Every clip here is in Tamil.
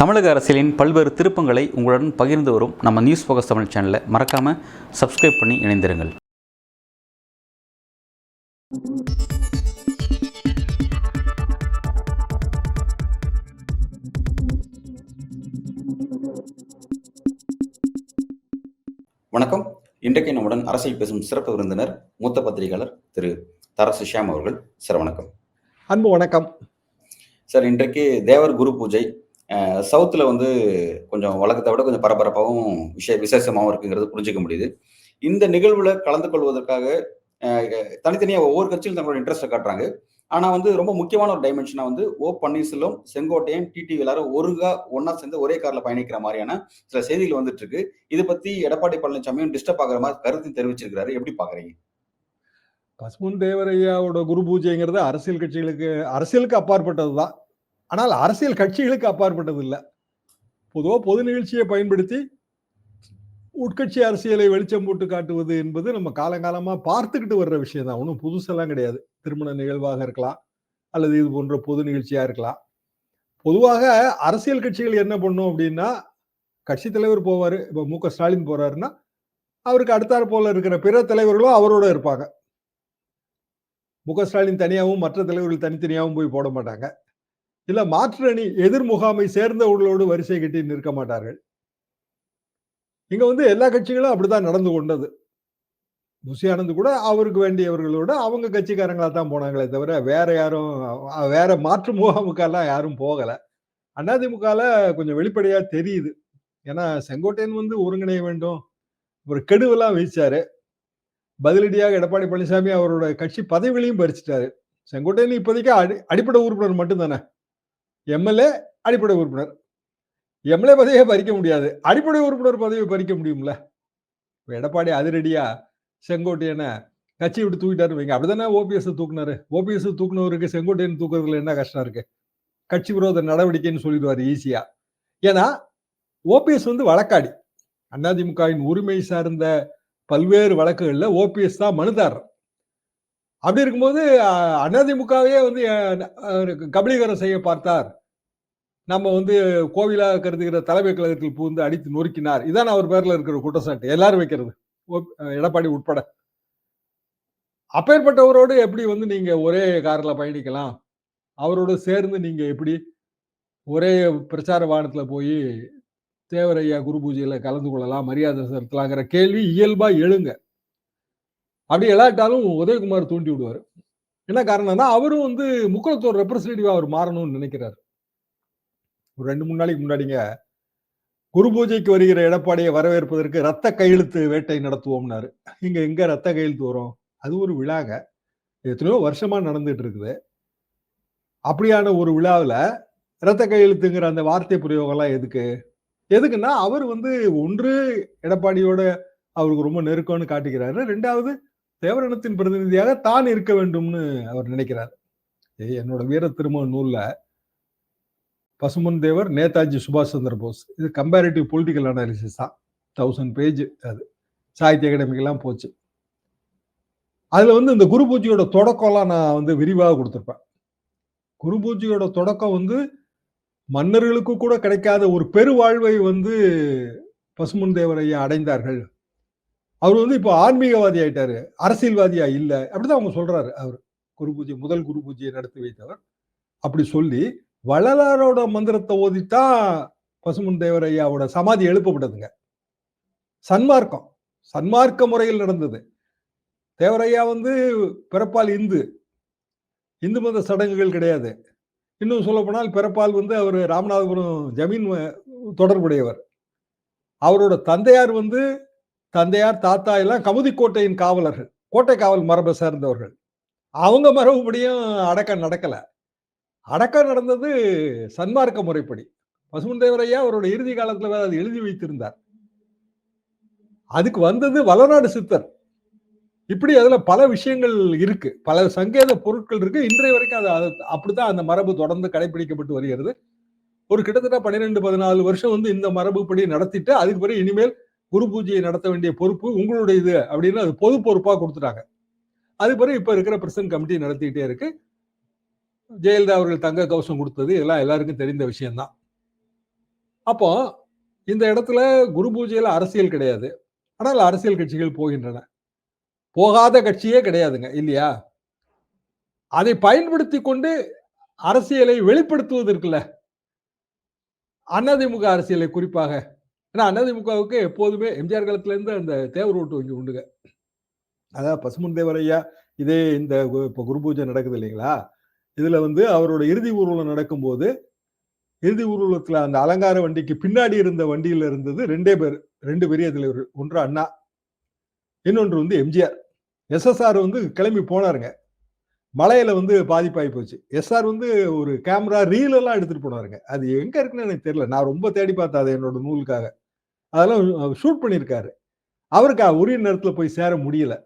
தமிழக அரசியலின் பல்வேறு திருப்பங்களை உங்களுடன் பகிர்ந்து வரும் நம்ம நியூஸ் ஃபோக்கஸ் தமிழ் சேனலை மறக்காமல் சப்ஸ்கிரைப் பண்ணி இணைந்திருங்கள். வணக்கம். இன்றைக்கு நம்முடன் அரசியல் பேசும் சிறப்பு விருந்தினர் மூத்த பத்திரிகையாளர் திரு தரசு ஷியாம் அவர்கள். சார் வணக்கம். அன்பு வணக்கம் சார். இன்றைக்கு தேவர் குரு பூஜை சவுத்தில் கொஞ்சம் வழக்கத்தை விட கொஞ்சம் பரபரப்பாகவும் விசேஷமாகவும் இருக்குங்கிறது புரிஞ்சுக்க முடியுது. இந்த நிகழ்வில் கலந்து கொள்வதற்காக தனித்தனியாக ஒவ்வொரு கட்சியும் தங்களோட இன்ட்ரெஸ்ட்டை காட்டுறாங்க. ஆனால் ரொம்ப முக்கியமான ஒரு டைமென்ஷனாக ஓ பன்னீர்செல்வம், செங்கோட்டையன், டிடிவி எல்லாரும் ஒன்றா சேர்ந்து ஒரே காரில் பயணிக்கிற மாதிரியான சில செய்திகள் வந்துட்டு இருக்கு. இதை பற்றி எடப்பாடி பழனிசாமியும் டிஸ்டர்ப் ஆகிற மாதிரி கருத்து தெரிவிச்சிருக்கிறாரு. எப்படி பார்க்குறீங்க? பசுமன் தேவரையாவோட குரு பூஜைங்கிறது அரசியலுக்கு அப்பாற்பட்டது தான். ஆனால் அரசியல் கட்சிகளுக்கு அப்பாற்பட்டது இல்லை. பொதுவாக பொது நிகழ்ச்சியை பயன்படுத்தி உட்கட்சி அரசியலை வெளிச்சம் போட்டு காட்டுவது என்பது நம்ம காலங்காலமா பார்த்துக்கிட்டு வர்ற விஷயம் தான். ஒன்றும் புதுசெல்லாம் கிடையாது. திருமண நிகழ்வாக இருக்கலாம், அல்லது இது போன்ற பொது நிகழ்ச்சியா இருக்கலாம். பொதுவாக அரசியல் கட்சிகள் என்ன பண்ணும் அப்படின்னா, கட்சி தலைவர் போவாரு. இப்போ மு.க. ஸ்டாலின் போறாருன்னா அவருக்கு அடுத்தாற் போல இருக்கிற பிற தலைவர்களும் அவரோட இருப்பாங்க. மு.க. ஸ்டாலின் தனியாகவும் மற்ற தலைவர்கள் தனித்தனியாகவும் போய் போட மாட்டாங்க. இல்ல மாற்று அணி எதிர் முகாமை சேர்ந்தவர்களோடு வரிசை கட்டி நிற்க மாட்டார்கள். இங்க எல்லா கட்சிகளும் அப்படித்தான் நடந்து கொண்டது. புஷி ஆனந்த் கூட அவருக்கு வேண்டியவர்களோட அவங்க கட்சிக்காரங்களா தான் போனாங்களே தவிர வேற மாற்று முகாமுக்கெல்லாம் யாரும் போகல. அதிமுகல கொஞ்சம் வெளிப்படையா தெரியுது. ஏன்னா செங்கோட்டையன் ஒருங்கிணைய வேண்டும், ஒரு கெடுவெல்லாம் வீச்சாரு. பதிலடியாக எடப்பாடி பழனிசாமி அவரோட கட்சி பதவிகளையும் பறிச்சுட்டாரு. செங்கோட்டையன் இப்போதைக்கு அடிப்படை உறுப்பினர் மட்டும்தானே. எம்எல்ஏ அடிப்படை உறுப்பினர். எம்எல்ஏ பதவியை பறிக்க முடியாது, அடிப்படை உறுப்பினர் பதவியை பறிக்க முடியும்ல. எடப்பாடி அதிரடியா செங்கோட்டையனை கட்சி விட்டு தூக்கிட்டாரு வைங்க. அப்படிதானே ஓபிஎஸ் தூக்குனாரு. ஓபிஎஸ் தூக்குனவருக்கு செங்கோட்டையன் தூக்குறதுல என்ன கஷ்டம் இருக்கு? கட்சி விரோத நடவடிக்கைன்னு சொல்லிடுவாரு ஈஸியா. ஏன்னா ஓபிஎஸ் வழக்காடி. அதிமுகவின் உரிமை சார்ந்த பல்வேறு வழக்குகள்ல ஓபிஎஸ் தான் மனுதாரர். அப்படி இருக்கும்போது அதிமுகவே கபலீகரம் செய்ய பார்த்தார், நம்ம கோவிலா கருதுகிற தலைமை கழகத்தில் பூந்து அடித்து நொறுக்கினார். இதான் அவர் பேர்ல இருக்கிற குற்றச்சாட்டு எல்லாரும் வைக்கிறது, எடப்பாடி உட்பட. அப்பேற்பட்டவரோடு எப்படி நீங்க ஒரே கார்ல பயணிக்கலாம்? அவரோடு சேர்ந்து நீங்க எப்படி ஒரே பிரச்சார வாகனத்துல போய் தேவரையா குரு பூஜையில கலந்து கொள்ளலாம், மரியாதை செலுத்தலாங்கிற கேள்வி இயல்பா எழுங்க. அப்படி எழாட்டாலும் உதயகுமார் தூண்டி விடுவாரு. என்ன காரணம்னா அவரும் முக்குளத்தோர் ரெப்ரஸன்டேட்டிவா அவர் மாறணும்னு நினைக்கிறாரு. ஒரு 2-3 நாளைக்கு முன்னாடிங்க குரு பூஜைக்கு வருகிற எடப்பாடியை வரவேற்பதற்கு ரத்த கையெழுத்து வேட்டை நடத்துவோம்னாரு. எங்க ரத்த கையெழுத்து வரும்? அது ஒரு விழாங்க, எத்தனையோ வருஷமா நடந்துட்டு இருக்குது. அப்படியான ஒரு விழாவில் ரத்த கையெழுத்துங்கிற அந்த வார்த்தை பிரயோகம் எல்லாம் எதுக்குன்னா அவர் ஒன்று எடப்பாடியோட அவருக்கு ரொம்ப நெருக்கம்னு காட்டுகிறாரு, ரெண்டாவது தேவரணத்தின் பிரதிநிதியாக தான் இருக்க வேண்டும்னு அவர் நினைக்கிறார். என்னோட வீர திருமண நூல்ல பசுமன் தேவர், நேதாஜி சுபாஷ் சந்திர போஸ், இது கம்பேரிட்டிவ் பொலிட்டிக்கல் அனாலிசிஸ் தான். 1000 பேஜ். அது சாகித்ய அகாடமிக்கெல்லாம் போச்சு. அதுல இந்த குரு பூஜையோட தொடக்கம்லாம் நான் விரிவாக கொடுத்துருப்பேன். குரு பூஜையோட தொடக்கம் மன்னர்களுக்கு கூட கிடைக்காத ஒரு பெருவாழ்வை பசுமன் தேவர் ஐயா அடைந்தார்கள். அவர் இப்போ ஆன்மீகவாதி ஆயிட்டாரு, அரசியல்வாதியா இல்ல, அப்படிதான் அவங்க சொல்றாரு. அவர் குரு பூஜை, முதல் குரு பூஜையை நடத்தி வைத்தவர். அப்படி சொல்லி வள்ளலாரோட மந்திரத்தை ஓதித்தான் பசுமன் தேவர் ஐயாவோட சமாதி எழுப்பப்பட்டதுங்க. சன்மார்க்க முறையில் நடந்தது. தேவரையா பிறப்பால் இந்து மத சடங்குகள் கிடையாது. இன்னும் சொல்ல போனால் பிறப்பால் அவர் ராமநாதபுரம் ஜமீன் தொடர்புடையவர். அவரோட தந்தையார் தந்தையார் தாத்தா எல்லாம் கமுதிக்கோட்டையின் காவலர்கள், கோட்டை காவல் மரபை சேர்ந்தவர்கள். அவங்க மரபுபடியும் அடக்கம் நடக்கல. அடக்கம் நடந்தது சன்மார்க்க முறைப்படி. பசுமன் தேவரையா அவரோட இறுதி காலத்துல அதை எழுதி வைத்திருந்தார். அதுக்கு வந்தது வளநாடு சித்தர். இப்படி அதுல பல விஷயங்கள் இருக்கு, பல சங்கேத பொருட்கள் இருக்கு. இன்றைய வரைக்கும் அப்படித்தான் அந்த மரபு தொடர்ந்து கடைபிடிக்கப்பட்டு வருகிறது. ஒரு கிட்டத்தட்ட 12-14 வருஷம் இந்த மரபுப்படி நடத்திட்டு அதுக்கு பிறகு இனிமேல் குரு பூஜையை நடத்த வேண்டிய பொறுப்பு உங்களுடைய இது அப்படின்னு அது பொது பொறுப்பா கொடுத்துட்டாங்க. அது பிறகு இப்ப இருக்கிற பிரசிடன்ட் கமிட்டி நடத்திக்கிட்டே இருக்கு. ஜெயலலிதா அவர்கள் தங்க கவசம் கொடுத்தது இதெல்லாம் எல்லாருக்கும் தெரிந்த விஷயம்தான். அப்போ இந்த இடத்துல குரு பூஜையில அரசியல் கிடையாது. ஆனால் அரசியல் கட்சிகள் போகின்றன. போகாத கட்சியே கிடையாதுங்க, இல்லையா? அதை பயன்படுத்திக் கொண்டு அரசியலை வெளிப்படுத்துவது இருக்குல்ல, அதிமுக அரசியலை குறிப்பாக. ஏன்னா அதிமுகவுக்கு எப்போதுமே எம்ஜிஆர் காலத்துல இருந்து அந்த தேவர் ஓட்டு வங்கி உண்டுங்க. அதாவது பசும்பொன் தேவரையா இதே இந்த இப்ப குரு பூஜை நடக்குது இல்லைங்களா? இதுல வந்து அவரோட இறுதி ஊர்வலம் நடக்கும்போது, இறுதி ஊர்வலத்துல அந்த அலங்கார வண்டிக்கு பின்னாடி இருந்த வண்டியில இருந்தது 2 பேர். 2 பெரிய தலைவர்கள். ஒன்று அண்ணா, இன்னொன்று வந்து எம்ஜிஆர். எஸ்எஸ்ஆர் வந்து கிளம்பி போனாருங்க. மழையில வந்து பாதிப்பாகி போச்சு. எஸ்ஆர் வந்து ஒரு கேமரா ரீல் எல்லாம் எடுத்துட்டு போனாருங்க. அது எங்க இருக்குன்னு எனக்கு தெரியல. நான் ரொம்ப தேடி பார்த்தேன் அதை என்னோட நூலுக்காக. அதெல்லாம் ஷூட் பண்ணியிருக்காரு. அவருக்கு உரிய நேரத்துல போய் சேர முடியல.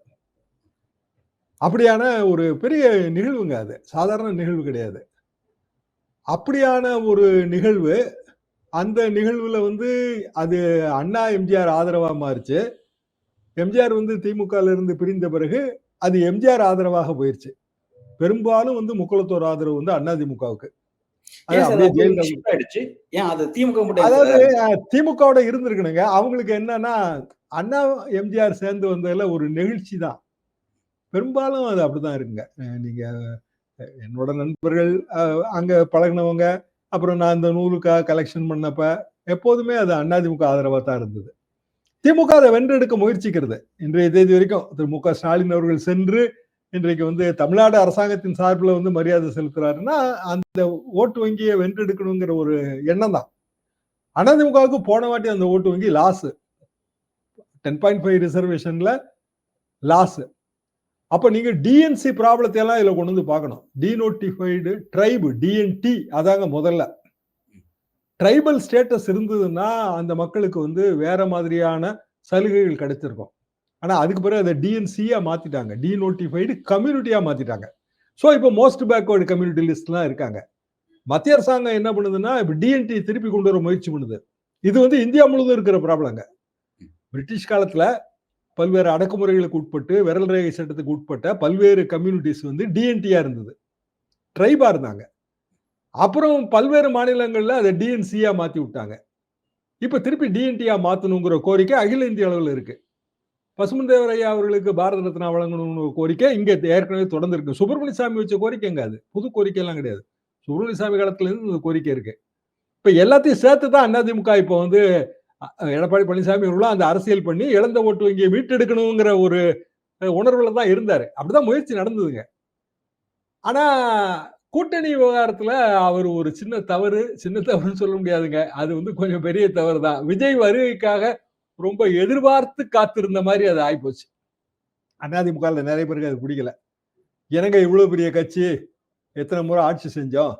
அப்படியான ஒரு பெரிய நிகழ்வுங்க அது. சாதாரண நிகழ்வு கிடையாது. அப்படியான ஒரு நிகழ்வு, அந்த நிகழ்வுல வந்து அது அண்ணா, எம்ஜிஆர் ஆதரவா மாறுச்சு. எம்ஜிஆர் வந்து திமுகல இருந்து பிரிந்த பிறகு அது எம்ஜிஆர் ஆதரவாக போயிருச்சு. பெரும்பாலும் வந்து முக்குளத்தோர் ஆதரவு வந்து அதிமுகவுக்கு. அது ஏன் சார் அப்படியே அப்படி ஜெயலலிதா ஷிஃப்ட் ஆயிடுச்சு? ஏன் அது திமுக மட்டும் ஏன் அதாவது சார்? திமுகவோட இருந்திருக்கணுங்க. அவங்களுக்கு என்னன்னா, அண்ணா, எம்ஜிஆர் சேர்ந்து வந்ததுல ஒரு நெகிழ்ச்சி தான். பெரும்பாலும் அது அப்படிதான் இருக்குங்க. நீங்க என்னோட நண்பர்கள் அங்க பழகுனவங்க, அப்புறம் நான் இந்த நூலுக்காக கலெக்ஷன் பண்ணப்ப, எப்போதுமே அது அதிமுக ஆதரவா தான் இருந்தது. திமுக அதை வென்றெடுக்க முயற்சிக்கிறது. இன்றைய தேதி வரைக்கும் திரு மு க ஸ்டாலின் அவர்கள் சென்று இன்றைக்கு வந்து தமிழ்நாடு அரசாங்கத்தின் சார்பில் வந்து மரியாதை செலுத்துறாருன்னா, அந்த ஓட்டு வங்கியை வென்றெடுக்கணுங்கிற ஒரு எண்ணம் தான். அதிமுகவுக்கு போன வாட்டி அந்த ஓட்டு வங்கி லாஸ். 10.5 ரிசர்வேஷன்ல லாஸ். அப்ப நீங்க டிஎன்சி ப்ராப்ளத்தை எல்லாம் இதுல கொண்டு வந்து பார்க்கணும். டிநோட்டிஃபைடு ட்ரைப், டிஎன்டி அதாங்க முதல்ல. ட்ரைபல் ஸ்டேட்டஸ் இருந்ததுன்னா அந்த மக்களுக்கு வந்து வேற மாதிரியான சலுகைகள் கிடைச்சிருக்கும். ஆனா அதுக்கு பிறகு அதை டிஎன்சியா மாத்திட்டாங்க. டிநோட்டிஃபைடு கம்யூனிட்டியா மாத்திட்டாங்க. ஸோ இப்போ மோஸ்ட் பேக்வர்டு கம்யூனிட்டி லிஸ்ட்லாம் இருக்காங்க. மத்திய அரசாங்கம் என்ன பண்ணுதுன்னா இப்போ டிஎன்டி திருப்பி கொண்டு வர முயற்சி பண்ணுது. இது வந்து இந்தியா முழுவதும் இருக்கிற ப்ராப்ளங்க. பிரிட்டிஷ் காலத்துல பல்வேறு அடக்குமுறைகளுக்கு உட்பட்டு விரல் ரேகை சட்டத்துக்கு உட்பட்ட பல்வேறு கம்யூனிட்டிஸ் வந்து டிஎன்டியா இருந்தது, ட்ரைபா இருந்தாங்க. அப்புறம் பல்வேறு மாநிலங்கள்ல அதை டிஎன்சியா மாத்தி விட்டாங்க. இப்ப திருப்பி டிஎன்டியா மாத்தணுங்கிற கோரிக்கை அகில இந்திய அளவில் இருக்கு. பசும்பொன் தேவரையா அவர்களுக்கு பாரத ரத்னா வழங்கணும்னு கோரிக்கை இங்க ஏற்கனவே தொடர்ந்து இருக்கு. சுப்பிரமணிய சாமி வச்ச கோரிக்கைங்க அது, புது கோரிக்கை எல்லாம் கிடையாது. சுப்பிரமணிய சாமி காலத்துல இருந்து இந்த கோரிக்கை இருக்கு. இப்ப எல்லாத்தையும் சேர்த்து தான் அதிமுக இப்ப வந்து எடப்பாடி பழனிசாமி அவர்களும் அந்த அரசியல் பண்ணி இழந்த ஓட்டு வங்கியை மீட்டெடுக்கணுங்கிற ஒரு உணர்வுல தான் இருந்தாரு. அப்படிதான் முயற்சி நடந்ததுங்க. ஆனா கூட்டணி விவகாரத்துல அவர் ஒரு சின்ன தவறுன்னு சொல்ல முடியாதுங்க. அது வந்து கொஞ்சம் பெரிய தவறு தான். விஜய் வருகைக்காக ரொம்ப எதிர்பார்த்து காத்திருந்த மாதிரி அது ஆயிப்போச்சு. அதிமுகல நிறைய பேருக்கு அது பிடிக்கல. என்னங்க இவ்வளவு பெரிய கட்சி, எத்தனை முறை ஆட்சி செஞ்சோம்,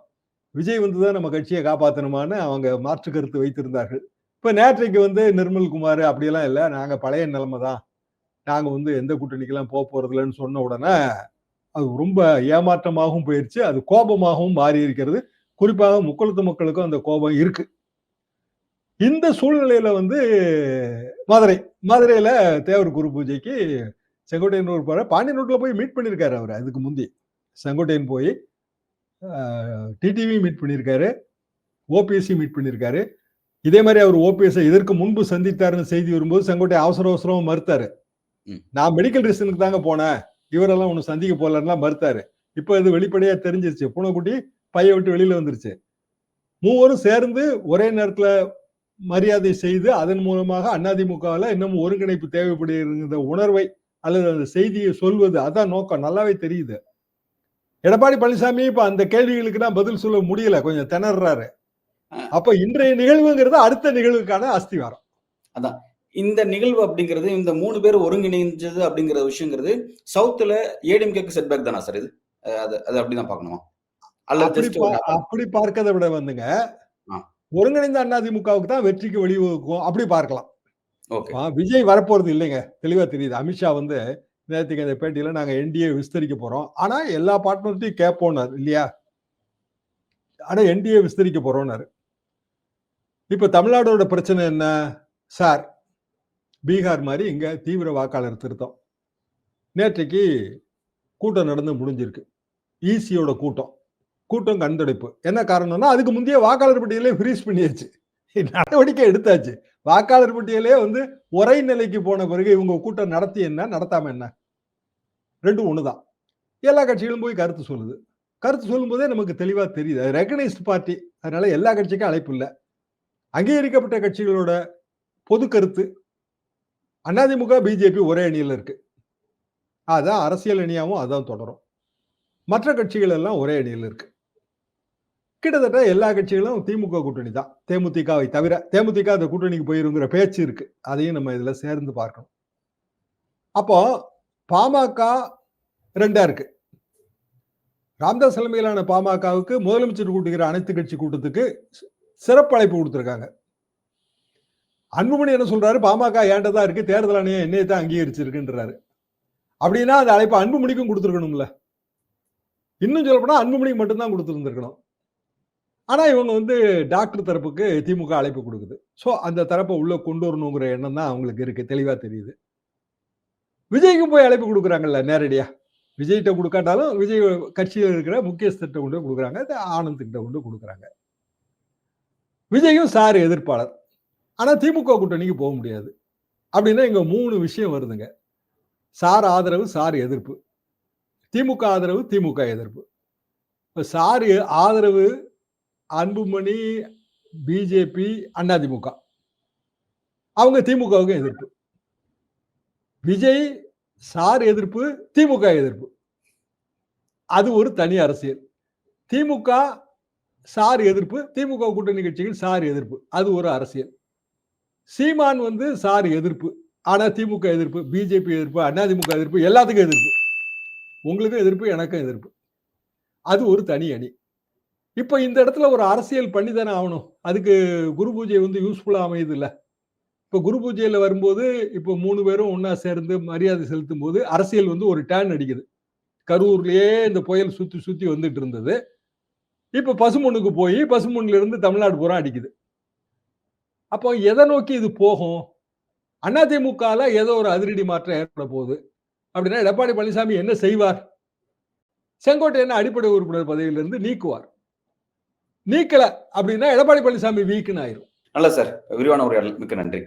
விஜய் வந்துதான் நம்ம கட்சியை காப்பாற்றணுமான்னு அவங்க மாற்று கருத்து வைத்திருந்தார்கள். இப்ப நேற்றைக்கு வந்து நிர்மல்குமார் அப்படியெல்லாம் இல்லை, நாங்க பழைய நிலைமை தான், நாங்க வந்து எந்த கூட்டணிக்கெல்லாம் போறது இல்லைன்னு சொன்ன உடனே அது ரொம்ப ஏமாற்றமாகவும் போயிருச்சு. அது கோபமாகவும் மாறி இருக்கிறது. குறிப்பாக முக்குளத்து மக்களுக்கும் அந்த கோபம் இருக்கு. இந்த சூழ்நிலையில வந்து மதுரையில தேவர் குரு பூஜைக்கு செங்கோட்டையன் போற பாண்டியனூர்ல போய் மீட் பண்ணிருக்காரு அவர். அதுக்கு முந்தி செங்கோட்டையன் போய் டிடிவி மீட் பண்ணியிருக்காரு, ஓபிஎஸ்சி மீட் பண்ணியிருக்காரு. இதே மாதிரி அவர் ஓபிஎஸ் இதற்கு முன்பு சந்தித்தாருன்னு செய்தி வரும்போது செங்கோட்டையன் அவசரமா மறுத்தாரு. நான் மெடிக்கல் ரீசனுக்கு தாங்க போனேன், இவரெல்லாம் ஒண்ணு சந்திக்க போலன்னா மறுத்தாரு. இப்ப இது வெளிப்படையா தெரிஞ்சிருச்சு. பூனைக்குட்டி பைய விட்டு வெளியில வந்துருச்சு. மூவரும் சேர்ந்து ஒரே நேரத்துல மரியாதை செய்து அதன் மூலமாக அதிமுகவில் இன்னும் ஒருங்கிணைப்பு தேவைப்படுகிற உணர்வை அல்லது அந்த செய்தியை சொல்வது, அதான் நோக்கம். நல்லாவே தெரியுது. எடப்பாடி பழனிசாமி இப்ப அந்த கேள்விகளுக்கு தான் பதில் சொல்ல முடியல, கொஞ்சம் திணறாரு. அப்ப இன்றைய நிகழ்வுங்கிறது அடுத்த நிகழ்வுக்கான அஸ்திவாரம். அதான் இந்த நிகழ்வு அப்படிங்கிறது, இந்த 3 பேர் ஒருங்கிணைஞ்சது அப்படிங்கிற விஷயங்கிறது சவுத்துல ஏடிஎம்கேக்கு செட்பேக் தானா சார் இது? அது அப்படிதான் பார்க்கணுமா? அப்படி பார்க்கறதை விட வந்துங்க, ஒருங்கிணைந்த அதிமுகவுக்கு தான் வெற்றிக்கு வழிவகுக்கும், அப்படி பார்க்கலாம். விஜய் வரப்போறது இல்லைங்க, தெளிவா தெரியுது. அமித்ஷா வந்து நேற்றுக்கு அந்த பேட்டியில நாங்க என்டிஏ விஸ்தரிக்க போறோம், ஆனா எல்லா பார்ட்னர்ட்டையும் கேட்போம்னாரு இல்லையா? ஆனா என்டிஏ விஸ்தரிக்க போறோம்னாரு. இப்ப தமிழ்நாடோட பிரச்சனை என்ன சார்? பீகார் மாதிரி இங்க தீவிர வாக்காளர் திருத்தம். நேற்றைக்கு கூட்டம் நடந்து முடிஞ்சிருக்கு. ஈசியோட கூட்டம் கண்துடைப்பு. என்ன காரணம்னா அதுக்கு முந்தைய வாக்காளர் பட்டியலே ஃப்ரீஸ் பண்ணியாச்சு. நடவடிக்கை எடுத்தாச்சு. வாக்காளர் பட்டியலே வந்து உரை நிலைக்கு போன பிறகு இவங்க கூட்டம் நடத்தி என்ன, நடத்தாம என்ன? 2ம் ஒண்ணுதான். எல்லா கட்சிகளும் போய் கருத்து சொல்லுது. கருத்து சொல்லும்போதே நமக்கு தெளிவா தெரியுது. அது ரெகனைஸ்ட் பார்ட்டி. அதனால எல்லா கட்சிக்கும் அழைப்பு இல்ல. அங்கீகரிக்கப்பட்ட கட்சிகளோட பொது கருத்து அதிமுக, பிஜேபி ஒரே அணியில இருக்கு. அதான் அரசியல் அணியாவும் அதான் தொடரும். மற்ற கட்சிகள் எல்லாம் ஒரே அணியில இருக்கு. கிட்டத்தட்ட எல்லா கட்சிகளும் திமுக கூட்டணி தான். தேமுதிகவை தவிர. தேமுதிக அந்த கூட்டணிக்கு போயிருங்கிற பேச்சு இருக்கு. அதையும் நம்ம இதுல சேர்ந்து பார்க்கணும். அப்போ பாமக 2ஆ இருக்கு. ராமதாஸ் தலைமையிலான பாமகவுக்கு முதலமைச்சர் கூட்டுகிற அனைத்து கட்சி கூட்டத்துக்கு சிறப்பு அழைப்பு கொடுத்திருக்காங்க. அன்புமணி என்ன சொல்றாரு? பாமக ஏண்டதான் இருக்கு, தேர்தல் ஆணையம் என்னையை தான் அங்கீகரிச்சிருக்குன்றாரு. அப்படின்னா அந்த அழைப்பு அன்புமணிக்கும் கொடுத்திருக்கணும்ல. இன்னும் சொல்ல போனா அன்புமணிக்கு மட்டும்தான் கொடுத்திருந்திருக்கணும். ஆனா இவங்க வந்து டாக்டர் தரப்புக்கு திமுக அழைப்பு கொடுக்குது. சோ அந்த தரப்பை உள்ள கொண்டு வரணுங்கிற எண்ணம் தான் அவங்களுக்கு இருக்கு. தெளிவா தெரியுது. விஜய்க்கும் போய் அழைப்பு கொடுக்குறாங்கல்ல நேரடியா. விஜய்கிட்ட கொடுக்காட்டாலும் விஜய் கட்சியில் இருக்கிற முக்கியஸ்தர்கிட்ட கொண்டு கொடுக்குறாங்க. ஆனந்த் கிட்ட கொண்டு கொடுக்குறாங்க. விஜயும் சார் எதிர்ப்பாளர். ஆனா திமுக கூட்டணிக்கு போக முடியாது. அப்படின்னா இங்க 3 விஷயம் வருதுங்க. சார் ஆதரவு, சார் எதிர்ப்பு. திமுக ஆதரவு, திமுக எதிர்ப்பு. இப்ப சார் ஆதரவு அன்புமணி, பிஜேபி, அதிமுக. அவங்க திமுகவுக்கு எதிர்ப்பு. விஜய் சார் எதிர்ப்பு, திமுக எதிர்ப்பு. அது ஒரு தனி அரசியல். திமுக சார் எதிர்ப்பு, திமுக கூட்டணி கட்சிகள் சார் எதிர்ப்பு. அது ஒரு அரசியல். சீமான் வந்து சார் எதிர்ப்பு. ஆனா திமுக எதிர்ப்பு, பிஜேபி எதிர்ப்பு, அதிமுக எதிர்ப்பு, எல்லாத்துக்கும் எதிர்ப்பு. உங்களுக்கும் எதிர்ப்பு, எனக்கும் எதிர்ப்பு. அது ஒரு தனி அணி. இப்ப இந்த இடத்துல ஒரு அரசியல் பண்ணிதானே ஆகணும். அதுக்கு குரு பூஜை வந்து யூஸ்ஃபுல்லா அமையுது இல்ல. இப்ப குரு பூஜையில வரும்போது இப்ப 3 பேரும் ஒன்னா சேர்ந்து மரியாதை செலுத்தும் போது அரசியல் வந்து ஒரு டேர்ன் அடிக்குது. கரூர்லயே இந்த புயல் சுத்தி சுத்தி வந்துட்டு இருந்தது. இப்ப பசுமொன்னுக்கு போய் பசுமொன்னுல இருந்து தமிழ்நாடு பூரா அடிக்குது. அப்போ எதை நோக்கி இது போகும்? அதிமுகல ஏதோ ஒரு அதிரடி மாற்றம் ஏற்பட போகுது. அப்படின்னா எடப்பாடி பழனிசாமி என்ன செய்வார்? செங்கோட்டையனை அடிப்படை உறுப்பினர் பதவியிலிருந்து நீக்குவார். நீக்கல அப்படின்னா எடப்பாடி பழனிசாமி வீக்னு ஆயிரும். நல்ல சார். விரிவான உரையாடல். மிக்க நன்றி.